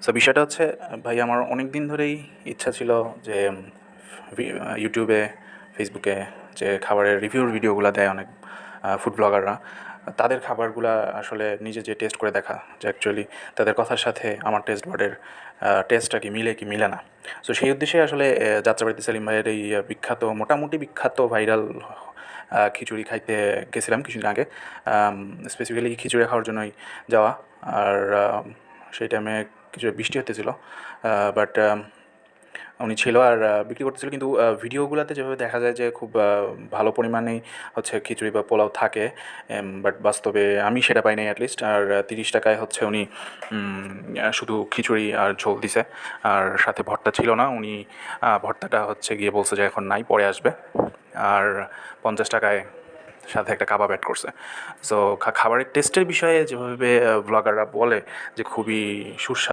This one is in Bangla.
সো বিষয়টা হচ্ছে ভাই আমার অনেক দিন ধরেই ইচ্ছা ছিল যে ইউটিউবে ফেসবুকে যে খাবারের রিভিউর ভিডিওগুলো দেয় অনেক ফুড ব্লগাররা তাদের খাবারগুলা আসলে নিজে যে টেস্ট করে দেখা যে অ্যাকচুয়ালি তাদের কথার সাথে আমার টেস্ট বার্ডের টেস্টটা কি মিলে না। সো সেই উদ্দেশ্যে আসলে যাত্রাবাড়িতে সেলিম ভাইয়ের এই বিখ্যাত মোটামুটি বিখ্যাত ভাইরাল খিচুড়ি খাইতে গেছিলাম কিছুদিন আগে। স্পেসিফিক্যালি খিচুড়ি খাওয়ার জন্যই যাওয়া। আর সেই টাইমে কিছু বৃষ্টি হতেছিল, বাট উনি ছিল আর বিক্রি করতেছিল, কিন্তু ভিডিওগুলোতে যেভাবে দেখা যায় যে খুব ভালো পরিমাণেই হচ্ছে খিচুড়ি বা পোলাও থাকে, বাট বাস্তবে আমি সেটা পাই নাই অ্যাটলিস্ট। আর 30 টাকায় হচ্ছে উনি শুধু খিচুড়ি আর ঝোল দিছে, আর সাথে ভর্তা ছিল না। উনি ভর্তাটা হচ্ছে গিয়ে বলছে যে এখন নাই, পরে আসবে। আর 50 টাকায় সাথে একটা কাবাব অ্যাড করছে। সো খাবারের টেস্টের বিষয়ে যেভাবে ব্লগাররা বলে যে খুবই সুস্বাদু।